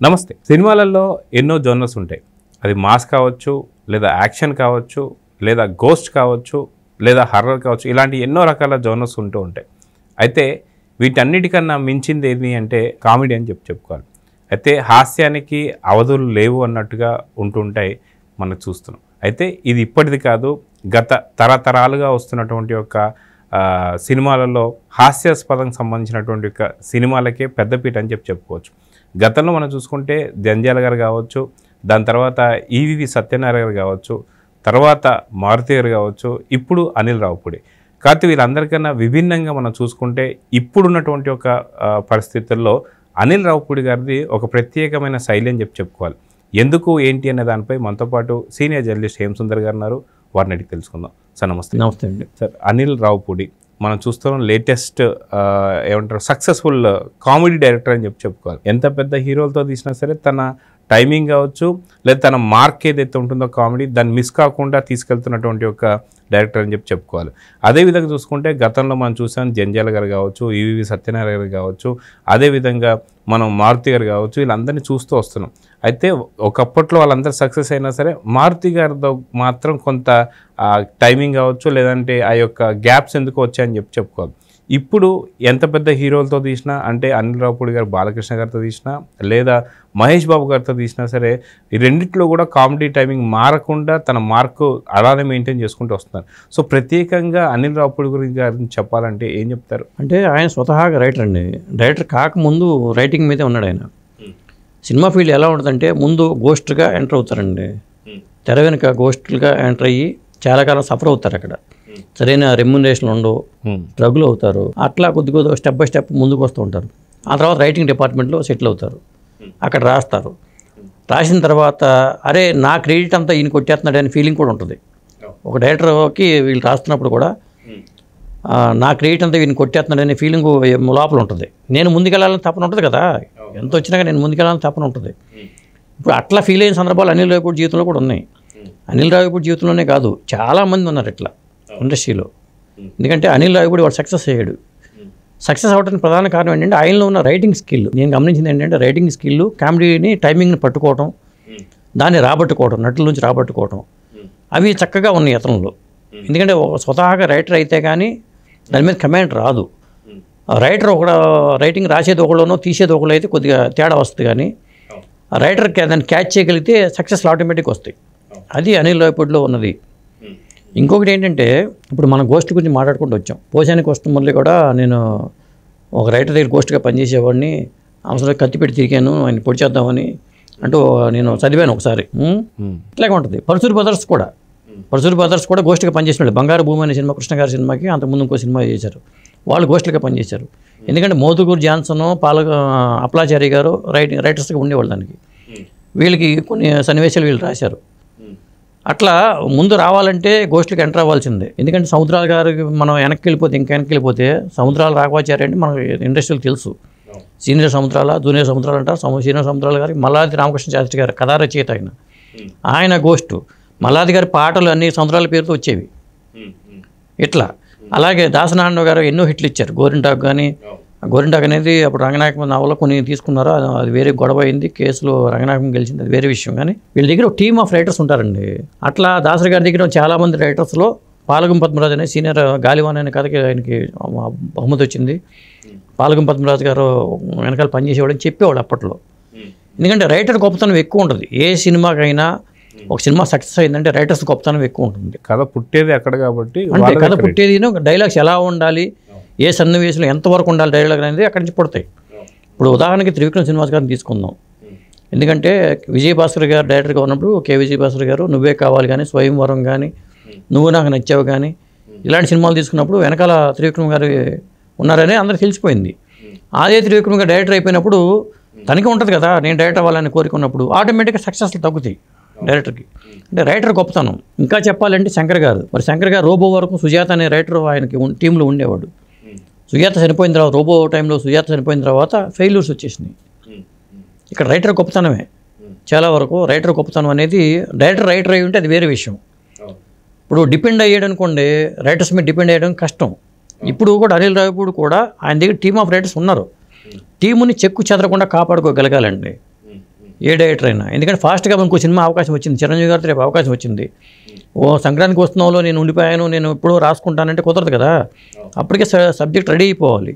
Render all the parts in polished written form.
నమస్తే. సినిమాలలో ఎన్నో జోనర్స్ ఉంటాయి. అది మాస్ కావచ్చు, లేదా యాక్షన్ కావచ్చు, లేదా గోస్ట్ కావచ్చు, లేదా హర్రర్ కావచ్చు. ఇలాంటి ఎన్నో రకాల జోనర్స్ ఉంటూ ఉంటాయి. అయితే వీటన్నిటికన్నా మించింది ఏది అంటే కామెడీ అని చెప్పుకోవాలి. అయితే హాస్యానికి అవధులు లేవు అన్నట్టుగా ఉంటుంటాయి మనం చూస్తున్నాం. అయితే ఇది ఇప్పటిది కాదు, గత తరతరాలుగా వస్తున్నటువంటి ఒక సినిమాలలో హాస్యాస్పదం సంబంధించినటువంటి ఒక సినిమాలకే పెద్దపీట అని చెప్పుకోవచ్చు. గతంలో మనం చూసుకుంటే జంధ్యాల గారు కావచ్చు, దాని తర్వాత ఈవివి సత్యనారాయణ గారు కావచ్చు, తర్వాత మారుతి గారు కావచ్చు, ఇప్పుడు అనిల్ రావుపూడి. కాకపోతే వీళ్ళందరికన్నా విభిన్నంగా మనం చూసుకుంటే ఇప్పుడున్నటువంటి ఒక పరిస్థితుల్లో అనిల్ రావుపూడి గారిది ఒక ప్రత్యేకమైన శైలి అని చెప్పుకోవాలి. ఎందుకు ఏంటి అనే దానిపై మనతో పాటు సీనియర్ జర్నలిస్ట్ హేమసుందర్ గారు ఉన్నారు. వారిని అడిగి తెలుసుకుందాం. సార్ నమస్తే. నమస్తే అండి. సార్, అనిల్ రావుపూడి మనం చూస్తున్నాం లేటెస్ట్ ఏమంటారు సక్సెస్ఫుల్ కామెడీ డైరెక్టర్ అని చెప్పుకోవాలి. ఎంత పెద్ద హీరోలతో తీసినా సరే తన టైమింగ్ కావచ్చు, లేదా తన మార్క్ ఏదైతే ఉంటుందో కామెడీ దాన్ని మిస్ కాకుండా తీసుకెళ్తున్నటువంటి ఒక డైరెక్టర్ అని చెప్పుకోవాలి. అదేవిధంగా చూసుకుంటే గతంలో మనం చూసాం జంధ్యాల గారు కావచ్చు, ఈవివి సత్యనారాయణ గారు కావచ్చు, అదేవిధంగా మనం మారుతి గారు కావచ్చు, వీళ్ళందరినీ చూస్తూ వస్తున్నాం. అయితే ఒకప్పట్లో వాళ్ళందరూ సక్సెస్ అయినా సరే మారుతి గారితో మాత్రం కొంత టైమింగ్ కావచ్చు, లేదంటే ఆ యొక్క గ్యాప్స్ ఎందుకు వచ్చాయని చెప్పుకోవాలి. ఇప్పుడు ఎంత పెద్ద హీరోలతో తీసినా, అంటే అనిల్ రావుపూడి గారు బాలకృష్ణ గారితో తీసినా, లేదా మహేష్ బాబు గారితో తీసినా సరే ఈ రెండిట్లో కూడా కామెడీ టైమింగ్ మారకుండా తన మార్కు అలానే మెయింటైన్ చేసుకుంటూ వస్తున్నారు. సో ప్రత్యేకంగా అనిల్ రావుపూడి గురించి చెప్పాలంటే ఏం చెప్తారు? అంటే ఆయన స్వతహాగా రైటర్ అండి. డైరెక్టర్ కాకముందు రైటింగ్ మీదే ఉన్నాడు ఆయన. సినిమా ఫీల్డ్ ఎలా ఉంటుందంటే ముందు గోస్ట్గా ఎంటర్ అవుతారండి. తెర వెనుక గోస్ట్గా ఎంటర్ అయ్యి చాలా కాలం సఫర్ అవుతారు. అక్కడ సరైన రెమ్యునరేషన్ ఉండవు, స్ట్రగుల్ అవుతారు. అట్లా కొద్ది స్టెప్ బై స్టెప్ ముందుకు వస్తూ ఉంటారు. ఆ తర్వాత రైటింగ్ డిపార్ట్మెంట్లో సెటిల్ అవుతారు. అక్కడ రాస్తారు. రాసిన తర్వాత అరే నా క్రెడిట్ అంతా ఈయన కొట్టేస్తున్నాడు అనే ఫీలింగ్ కూడా ఉంటుంది. ఒక డైరెక్టర్కి వీళ్ళు రాస్తున్నప్పుడు కూడా నా క్రెడిట్ అంతా ఈయన కొట్టేస్తున్నాడు అనే ఫీలింగ్ లోపల ఉంటుంది. నేను ముందుకెళ్ళాలని తపన ఉంటుంది కదా, ఎంత వచ్చినాక నేను ముందుకెళ్ళాలని తపన ఉంటుంది. ఇప్పుడు అట్లా ఫీల్ అయిన సందర్భాలు అనిల్ రావుపూడి జీవితంలో కూడా ఉన్నాయి. అనిల్ రావుపూడి జీవితంలోనే కాదు, చాలామంది ఉన్నారు ఇట్లా ఇండస్ట్రీలో. ఎందుకంటే అనిల్ రావుపూడి వాడు సక్సెస్ అయ్యాడు. సక్సెస్ అవ్వడానికి ప్రధాన కారణం ఏంటంటే ఆయనలో ఉన్న రైటింగ్ స్కిల్. నేను గమనించింది ఏంటంటే రైటింగ్ స్కిల్, కామెడీని టైమింగ్ని పట్టుకోవటం, దాన్ని రాబట్టుకోవటం, నటుల నుంచి రాబట్టుకోవటం, అవి చక్కగా ఉన్నాయి అతనిలో. ఎందుకంటే స్వతహాగా రైటర్ అయితే కానీ దాని మీద కమెంట్ రాదు. రైటర్ రైటింగ్ రాసేది ఒకళ్ళనో తీసేది ఒకళ్ళు అయితే కొద్దిగా తేడా వస్తుంది. కానీ ఆ రైటర్ దాన్ని క్యాచ్ చేయగలిగితే సక్సెస్లు ఆటోమేటిక్గా వస్తాయి. అది అనిల్ రావుపూడిలో ఉన్నది. ఇంకొకటి ఏంటంటే ఇప్పుడు మనం గోస్ట్ గురించి మాట్లాడుకుంటూ వచ్చాం. పోసానికి వస్తున్న మళ్ళీ కూడా నేను ఒక రైటర్ దగ్గర గోస్ట్గా పనిచేసేవాడిని, అవసరం కత్తి పెట్టి తిరిగాను ఆయన పొడి చేద్దామని అంటూ నేను చదివాను ఒకసారి. ఇట్లాగే ఉంటుంది. పరశురు బ్రదర్స్ కూడా గోస్ట్గా పనిచేసినాడు. బంగారు భూమి అనే సినిమా, కృష్ణ గారి సినిమాకి అంతకుముందు ఇంకో సినిమా చేశారు. వాళ్ళు గోస్ట్లుగా పనిచేశారు. ఎందుకంటే మోతుకూరు జాన్సన్, అప్లాచారి గారు రైటర్స్గా ఉండేవాళ్ళు. దానికి వీళ్ళకి కొన్ని సన్నివేశాలు వీళ్ళు రాశారు. అట్లా ముందు రావాలంటే గోస్ట్లకి ఎంటర్ అవ్వాల్సిందే. ఎందుకంటే సముద్రాల గారికి మనం వెనక్కి వెళ్ళిపోతే సముద్రాలు రాఘవాచార్య అంటే మనకు ఇండస్ట్రీకి తెలుసు. సీనియర్ సముద్రాల, జూనియర్ సముద్రాలు అంటారు. సీనియర్ సముద్రాల గారికి మల్లాది రామకృష్ణ శాస్త్రి గారు కథా రచయిత. ఆయన గోస్ట్. మల్లాది గారి పాటలు అన్ని సముద్రాల పేరుతో వచ్చేవి. ఇట్లా అలాగే దాసనారాయణ గారు ఎన్నో హిట్లు ఇచ్చారు. గోరింటాకు కానీ, గోరింటాకు అనేది అప్పుడు రంగనాయకం నవల్లో కొన్ని తీసుకున్నారో అది వేరే గొడవ అయింది, కేసులో రంగనాయకం గెలిచింది, అది వేరే విషయం. కానీ వీళ్ళ దగ్గర ఒక టీమ్ ఆఫ్ రైటర్స్ ఉంటారండి. అట్లా దాసరి గారి దగ్గర చాలామంది రైటర్స్లో పాలగం పద్మరాజు అనే సీనియర్ గాలివాన్ అనే కథకి ఆయనకి బహుమతి వచ్చింది. పాలగం పద్మరాజు గారు వెనకాల పనిచేసేవాడు అని చెప్పేవాడు అప్పట్లో. ఎందుకంటే రైటర్ గొప్పతనం ఎక్కువ ఉంటుంది. ఏ సినిమాకైనా ఒక సినిమా సక్సెస్ అయిందంటే రైటర్స్ గొప్పతనం ఎక్కువ ఉంటుంది. కథ పుట్టేది అక్కడ కాబట్టి, అంటే కథ పుట్టేది, డైలాగ్స్ ఎలా ఉండాలి, ఏ సన్నివేశంలో ఎంతవరకు ఉండాలి డైలాగ్ అనేది అక్కడి నుంచి పుడతాయి. ఇప్పుడు ఉదాహరణకి త్రివిక్రమ్ శ్రీనివాస్ గారిని తీసుకుందాం. ఎందుకంటే విజయభాస్కర్ గారు డైరెక్టర్గా ఉన్నప్పుడు విజయభాస్కర్ గారు నువ్వే కావాలి కానీ, స్వయంవరం కానీ, నువ్వు నాకు నచ్చావు కానీ ఇలాంటి సినిమాలు తీసుకున్నప్పుడు వెనకాల త్రివిక్రమ్ గారు ఉన్నారని అందరికీ తెలిసిపోయింది. అదే త్రివిక్రమ్ గారు డైరెక్టర్ అయిపోయినప్పుడు తనకి ఉంటుంది కదా, నేను డైరెక్టర్ అవ్వాలని కోరుకున్నప్పుడు ఆటోమేటిక్గా సక్సెస్లు తగ్గుతాయి డైరెక్టర్కి. అంటే రైటర్ గొప్పతనం. ఇంకా చెప్పాలంటే శంకర్ గారు. మరి శంకర్ గారు రోబో వరకు సుజాత అనే రైటర్ ఆయనకి టీంలో ఉండేవాడు. సుజాత చనిపోయిన తర్వాత, రోబో టైంలో సుజాత చనిపోయిన తర్వాత ఫెయిల్యూర్స్ వచ్చేసినాయి. ఇక్కడ రైటర్ గొప్పతనమే చాలా వరకు. రైటర్ గొప్పతనం అనేది రైటర్ అయ్యి ఉంటే అది వేరే విషయం. ఇప్పుడు డిపెండ్ అయ్యాడు అనుకోండి, రైటర్స్ మీద డిపెండ్ అయ్యడం కష్టం. ఇప్పుడు కూడా అనిల్ రావుపూడి కూడా ఆయన దగ్గర టీమ్ ఆఫ్ రైటర్స్ ఉన్నారు. టీముని చెక్కు చెదరకుండా కాపాడుకోగలగాలండి. ఏ డైరెక్టర్ అయినా. ఎందుకంటే ఫాస్ట్గా ఇంకో సినిమా అవకాశం వచ్చింది, చిరంజీవి గారితో రేపు అవకాశం వచ్చింది. ఓ సంక్రాంతికి వస్తున్నాలో నేను ఉండిపోయాను, నేను ఎప్పుడో రాసుకుంటానంటే కుదరదు కదా. అప్పటికే సబ్జెక్ట్ రెడీ అయిపోవాలి,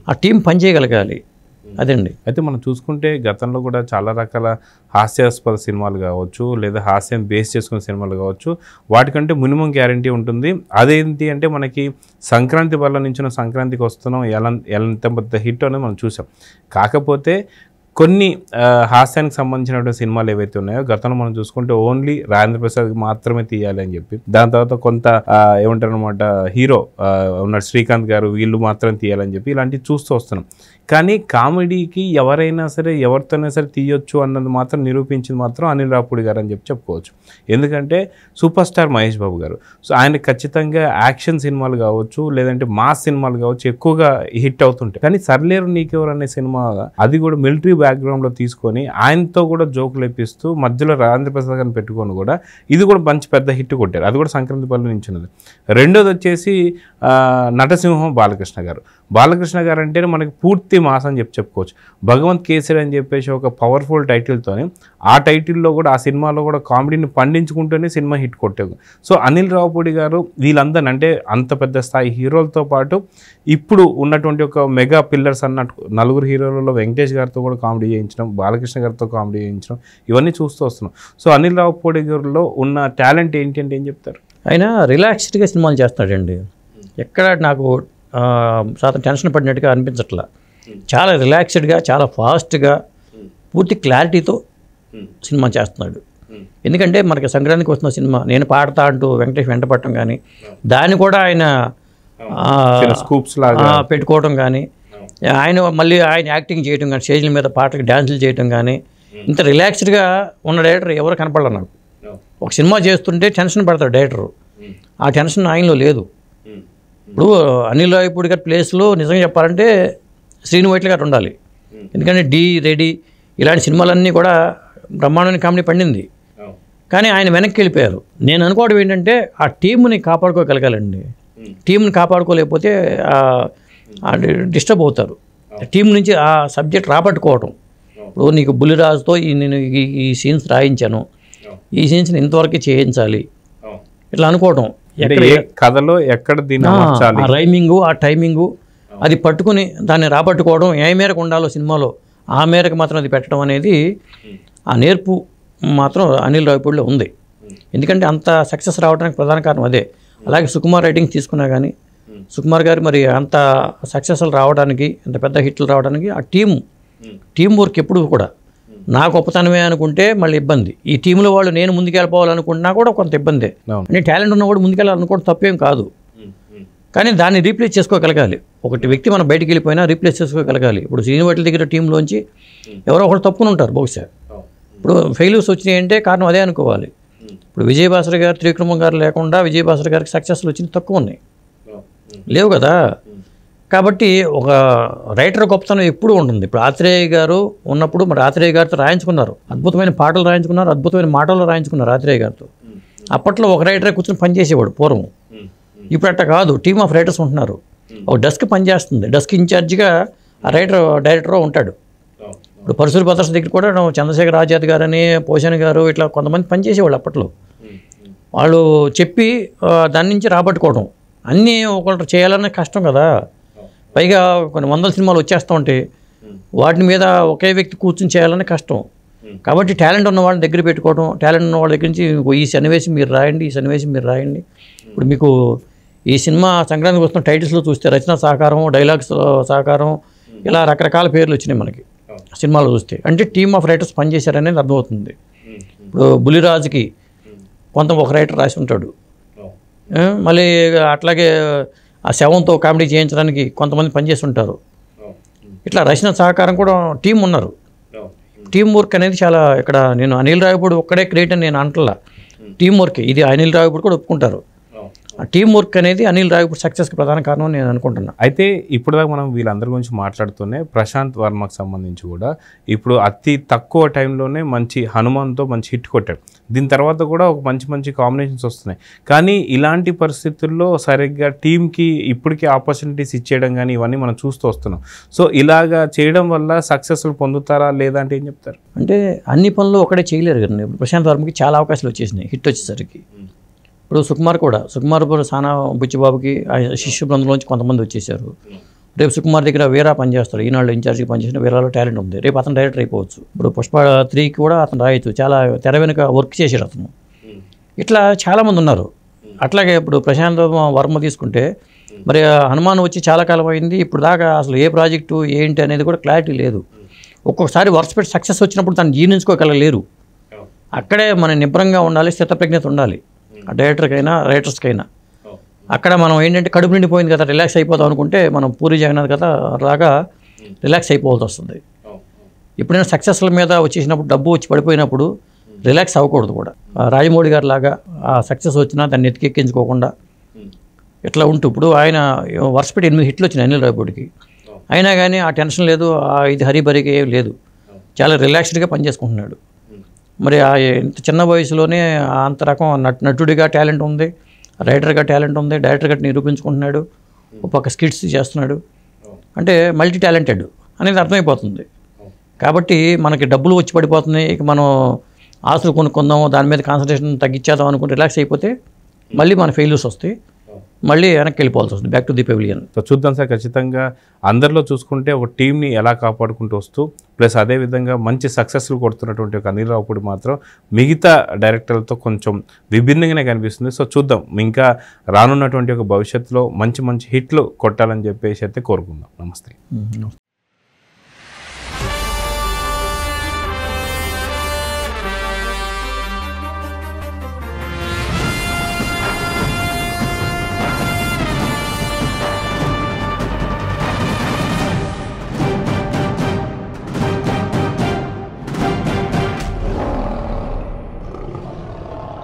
ఆ టీం పనిచేయగలగాలి. అదండి. అయితే మనం చూసుకుంటే గతంలో కూడా చాలా రకాల హాస్యాస్పద సినిమాలు కావచ్చు, లేదా హాస్యం బేస్ చేసుకున్న సినిమాలు కావచ్చు, వాటికంటే మినిమం గ్యారంటీ ఉంటుంది. అదేంటి అంటే మనకి సంక్రాంతి వల్ల నుంచి సంక్రాంతికి వస్తున్నాం ఎంత పెద్ద హిట్ అనేది మనం చూసాం. కాకపోతే కొన్ని హాస్యానికి సంబంధించినటువంటి సినిమాలు ఏవైతే ఉన్నాయో గతంలో మనం చూసుకుంటే ఓన్లీ రాజేంద్ర ప్రసాద్కి మాత్రమే తీయాలి అని చెప్పి, దాని తర్వాత కొంత ఏమంటారు అనమాట హీరో ఉన్నాడు శ్రీకాంత్ గారు, వీళ్ళు మాత్రం తీయాలని చెప్పి ఇలాంటివి చూస్తూ వస్తున్నాం. కానీ కామెడీకి ఎవరైనా సరే ఎవరితోనైనా సరే తీయొచ్చు అన్నది మాత్రం నిరూపించింది మాత్రం అనిల్ రావుపూడి గారు అని చెప్పి చెప్పుకోవచ్చు. ఎందుకంటే సూపర్ స్టార్ మహేష్ బాబు గారు, సో ఆయన ఖచ్చితంగా యాక్షన్ సినిమాలు కావచ్చు, లేదంటే మాస్ సినిమాలు కావచ్చు ఎక్కువగా హిట్ అవుతుంటాయి. కానీ సర్లేరు నీకెవరు అనే సినిమా, అది కూడా మిలిటరీ బ్యాక్గ్రౌండ్లో తీసుకొని ఆయనతో కూడా జోకులు ఇప్పిస్తూ మధ్యలో రాజేంద్ర ప్రసాద్ గారిని పెట్టుకొని కూడా ఇది కూడా మంచి పెద్ద హిట్ కొట్టారు. అది కూడా సంక్రాంతి పల్లి నుంచి ఉన్నది. రెండోది వచ్చేసి నటసింహం బాలకృష్ణ గారు అంటేనే మనకి పూర్తి మాస్ అని చెప్పుకోవచ్చు. భగవంత్ కేసరి అని చెప్పేసి ఒక పవర్ఫుల్ టైటిల్తోని ఆ టైటిల్లో కూడా ఆ సినిమాలో కూడా కామెడీని పండించుకుంటూనే సినిమా హిట్ కొట్టారు. సో అనిల్ రావుపూడి గారు వీళ్ళందరినీ అంటే అంత పెద్ద స్థాయి హీరోలతో పాటు ఇప్పుడు ఉన్నటువంటి ఒక మెగా పిల్లర్స్ అన్నట్టు నలుగురు హీరోలలో వెంకటేష్ గారితో కూడా కామెడీ చేయించడం, బాలకృష్ణ గారితో కామెడీ చేయించడం, ఇవన్నీ చూస్తూ వస్తున్నాం. సో అనిల్ రావుపూడి గారిలో ఉన్న టాలెంట్ ఏంటి అంటే ఏం చెప్తారు? ఆయన రిలాక్స్డ్గా సినిమాలు చేస్తాడండి. ఎక్కడ నాకు శాతం టెన్షన్ పడినట్టుగా అనిపించట్లా. చాలా రిలాక్స్డ్గా, చాలా ఫాస్ట్గా, పూర్తి క్లారిటీతో సినిమా చేస్తున్నాడు. ఎందుకంటే మనకి సంక్రాంతికి వస్తున్న సినిమా నేను పాడతా అంటూ వెంకటేష్ వెంటపడటం కానీ, దాన్ని కూడా ఆయన స్కూప్స్ లాగా పెట్టుకోవడం కానీ, ఆయన యాక్టింగ్ చేయడం కానీ, స్టేజ్ల మీద పాటలకు డ్యాన్సులు చేయడం కానీ, ఇంత రిలాక్స్డ్గా ఉన్న డైరెక్టర్ ఎవరు కనపడలేదు నాకు. ఒక సినిమా చేస్తుంటే టెన్షన్ పడతాడు డైరెక్టరు, ఆ టెన్షన్ ఆయనలో లేదు. ఇప్పుడు అనిల్ రావిపూడి గారి ప్లేస్లో నిజంగా చెప్పాలంటే శ్రీను వైట్ల గారు ఉండాలి. ఎందుకంటే రెడీ ఇలాంటి సినిమాలన్నీ కూడా బ్రహ్మాండమైన కామెడీ పండింది. కానీ ఆయన వెనక్కి వెళ్ళిపోయారు. నేను అనుకోవడం ఏంటంటే ఆ టీంని కాపాడుకోగలగాలండి. టీంని కాపాడుకోలేకపోతే డిస్టర్బ్ అవుతారు. టీం నుంచి ఆ సబ్జెక్ట్ రాబట్టుకోవటం. ఇప్పుడు నీకు బుల్లిరాజుతో నేను ఈ సీన్స్ రాయించాను, ఈ సీన్స్ని ఇంతవరకు చేయించాలి ఇట్లా అనుకోవటం. కథలో ఎక్కడ ఆ రైమింగు, ఆ టైమింగు అది పట్టుకుని దాన్ని రాబట్టుకోవడం, ఏ మేరకు ఉండాలో సినిమాలో ఆ మేరకు మాత్రం అది పెట్టడం అనేది ఆ నేర్పు మాత్రం అనిల్ రావిపూడిలో ఉంది. ఎందుకంటే అంత సక్సెస్ రావడానికి ప్రధాన కారణం అదే. అలాగే సుకుమార్ రైటింగ్ తీసుకున్నా కానీ సుకుమార్ గారు మరి అంత సక్సెస్లు రావడానికి, అంత పెద్ద హిట్లు రావడానికి ఆ టీం వర్క్ ఎప్పుడు కూడా నా గొప్పతనమే అనుకుంటే మళ్ళీ ఇబ్బంది. ఈ టీంలో వాళ్ళు నేను ముందుకెళ్ళిపోవాలనుకుంటున్నా కూడా కొంత ఇబ్బందే. నేను టాలెంట్ ఉన్నా కూడా ముందుకెళ్ళాలనుకోవడం తప్పేం కాదు. కానీ దాన్ని రీప్లేస్ చేసుకోగలగాలి. ఒకటి వ్యక్తి మనం బయటికి వెళ్ళిపోయినా రీప్లేస్ చేసుకోగలగాలి. ఇప్పుడు శ్రీనివాట్ల దగ్గర టీంలోంచి ఎవరో ఒకరు తప్పుకుని ఉంటారు బహుశా. ఇప్పుడు ఫెయిల్యూర్స్ వచ్చినాయి అంటే కారణం అదే అనుకోవాలి. ఇప్పుడు విజయభాస్కర్ గారు, త్రివిక్రమ గారు లేకుండా విజయభాస్కర్ గారికి సక్సెస్లు వచ్చినవి తక్కువ ఉన్నాయి, లేవు కదా. కాబట్టి ఒక రైటర్ గొప్పతనం ఎప్పుడూ ఉంటుంది. ఇప్పుడు ఆత్రేయ గారు ఉన్నప్పుడు మరి ఆత్రేయ గారితో రాయించుకున్నారు, అద్భుతమైన పాటలు రాయించుకున్నారు, అద్భుతమైన మాటలు రాయించుకున్నారు ఆత్రేయ గారితో. అప్పట్లో ఒక రైటరే కూర్చొని పనిచేసేవాడు పూర్వం. ఇప్పుడు అట్ట కాదు, టీమ్ ఆఫ్ రైటర్స్ ఉంటున్నారు. ఒక డెస్క్ పనిచేస్తుంది, డెస్క్ ఇన్ఛార్జిగా ఆ డైరెక్టర్ ఉంటాడు. ఇప్పుడు పరశుర బ్రదర్స్ దగ్గర కూడా చంద్రశేఖర్ ఆజాద్ గారని, పోషణ గారు ఇట్లా కొంతమంది పనిచేసేవాళ్ళు అప్పట్లో. వాళ్ళు చెప్పి దాని నుంచి రాబట్టుకోవడం, అన్నీ ఒకళ్ళు చేయాలనే కష్టం కదా. పైగా కొన్ని వందల సినిమాలు వచ్చేస్తూ ఉంటే వాటి మీద ఒకే వ్యక్తి కూర్చొని చేయాలనే కష్టం. కాబట్టి టాలెంట్ ఉన్న వాళ్ళని దగ్గర పెట్టుకోవడం, టాలెంట్ ఉన్న వాళ్ళ దగ్గర నుంచి ఈ సన్నివేశం మీరు రాయండి, ఈ సన్నివేశం మీరు రాయండి. ఇప్పుడు మీకు ఈ సినిమా సంక్రాంతికి వస్తున్న టైటిల్స్లో చూస్తే రచన సహకారం, డైలాగ్స్ సహకారం, ఇలా రకరకాల పేర్లు వచ్చినాయి మనకి సినిమాలో చూస్తే. అంటే టీమ్ ఆఫ్ రైటర్స్ పనిచేశారనేది అర్థమవుతుంది. ఇప్పుడు బుల్లిరాజుకి కొంత ఒక రైటర్ రాసి ఉంటాడు, మళ్ళీ అట్లాగే ఆ శవంతో కామెడీ చేయించడానికి కొంతమంది పనిచేసి ఉంటారు. ఇట్లా రచన సహకారం కూడా టీం ఉన్నారు. టీం వర్క్ అనేది చాలా ఇక్కడ నేను అనిల్ రావిపూడి ఒక్కడే క్రియేట్ అని నేను అంటలా, టీం వర్క్ ఇది అనిల్ రావిపూడి కూడా ఒప్పుకుంటారు. టీం వర్క్ అనేది అనిల్ రావిపూడి సక్సెస్కి ప్రధాన కారణం అని నేను అనుకుంటున్నాను. అయితే ఇప్పుడు దాకా మనం వీళ్ళందరి గురించి మాట్లాడుతూనే ప్రశాంత్ వర్మకు సంబంధించి కూడా ఇప్పుడు అతి తక్కువ టైంలోనే మంచి హనుమాన్తో మంచి హిట్ కొట్టాడు. దీని తర్వాత కూడా ఒక మంచి మంచి కాంబినేషన్స్ వస్తున్నాయి. కానీ ఇలాంటి పరిస్థితుల్లో సరిగ్గా టీంకి ఇప్పటికీ ఆపర్చునిటీస్ ఇచ్చేయడం కానీ ఇవన్నీ మనం చూస్తూ వస్తున్నాం. సో ఇలాగా చేయడం వల్ల సక్సెస్ఫుల్ పొందుతారా లేదా అంటే ఏం చెప్తారు? అంటే అన్ని పనులు ఒకటే చేయలేరు కదండి. ప్రశాంత్ వర్మకి చాలా అవకాశాలు వచ్చేసినాయి హిట్ వచ్చేసరికి. ఇప్పుడు సుకుమార్ సానా బుచ్చిబాబుకి శిష్యు బృందంలోంచి కొంతమంది వచ్చేసారు. రేపు సుకుమార్ దగ్గర వీరా పనిచేస్తాడు, ఈనాళ్ళు ఇన్ఛార్జ్కి పనిచేసిన వీరాలో టాలెంట్ ఉంది, రేపు అతను డైరెక్టర్ అయిపోవచ్చు. ఇప్పుడు పుష్ప 3కి కూడా అతను రాయొచ్చు, చాలా తెర వెనుక వర్క్ చేశాడు అతను. ఇట్లా చాలామంది ఉన్నారు. అట్లాగే ఇప్పుడు ప్రశాంత్ వర్మ తీసుకుంటే మరి హనుమాన్ వచ్చి చాలా కాలం అయింది, ఇప్పుడు దాకా అసలు ఏ ప్రాజెక్టు ఏంటి అనేది కూడా క్లారిటీ లేదు. ఒక్కొక్కసారి వర్క్స్ పెట్టి సక్సెస్ వచ్చినప్పుడు తను జీర్ణించుకోగలలేరు. అక్కడే మన నిబ్రంగా ఉండాలి, స్థితప్రజ్ఞత ఉండాలి డైరెక్టర్కైనా రైటర్స్కైనా. అక్కడ మనం ఏంటంటే కడుపు నిండిపోయింది కదా రిలాక్స్ అయిపోతాం అనుకుంటే మనం పూరి జగన్నాథ్ కదా లాగా రిలాక్స్ అయిపోవాల్సి వస్తుంది. ఎప్పుడైనా సక్సెస్ల మీద వచ్చేసినప్పుడు డబ్బు వచ్చి పడిపోయినప్పుడు రిలాక్స్ అవ్వకూడదు కూడా. రాజమౌళి గారి లాగా ఆ సక్సెస్ వచ్చినా దాన్ని ఎత్తికెక్కించుకోకుండా ఇట్లా ఉంటూ ఇప్పుడు ఆయన వరుస పెట్టి 8 హిట్లు వచ్చినాయి అనిల్ రావిపూడికి. అయినా కానీ ఆ టెన్షన్ లేదు, ఇది హరిబరికి ఏం లేదు, చాలా రిలాక్స్డ్గా పనిచేసుకుంటున్నాడు. మరి ఇంత చిన్న వయసులోనే అంత రకం నటుడిగా టాలెంట్ ఉంది, రైటర్గా టాలెంట్ ఉంది, డైరెక్టర్గా నిరూపించుకుంటున్నాడు, ఒక పక్క స్కిట్స్ చేస్తున్నాడు. అంటే మల్టీ టాలెంటెడ్ అనేది అర్థమైపోతుంది. కాబట్టి మనకి డబ్బులు వచ్చి పడిపోతున్నాయి, ఇక మనం ఆస్తులు కొనుక్కుందాము, దాని మీద కాన్సన్ట్రేషన్ తగ్గించేద్దాం అనుకుని రిలాక్స్ అయిపోతే మళ్ళీ మన ఫెయిల్యూర్స్ వస్తాయి, మళ్ళీ వెనక్కి వెళ్ళిపోవాల్సి వస్తుంది, back to the pavilion. So చూద్దాం సార్. ఖచ్చితంగా అందరిలో చూసుకుంటే ఒక టీంని ఎలా కాపాడుకుంటూ వస్తూ ప్లస్ అదేవిధంగా మంచి సక్సెస్లు కొడుతున్నటువంటి ఒక అనిల్ రావిపూడి మాత్రం మిగతా డైరెక్టర్లతో కొంచెం విభిన్నంగానే కనిపిస్తుంది. సో చూద్దాం, ఇంకా రానున్నటువంటి ఒక భవిష్యత్తులో మంచి మంచి హిట్లు కొట్టాలని చెప్పేసి అయితే కోరుకుందాం. నమస్తే.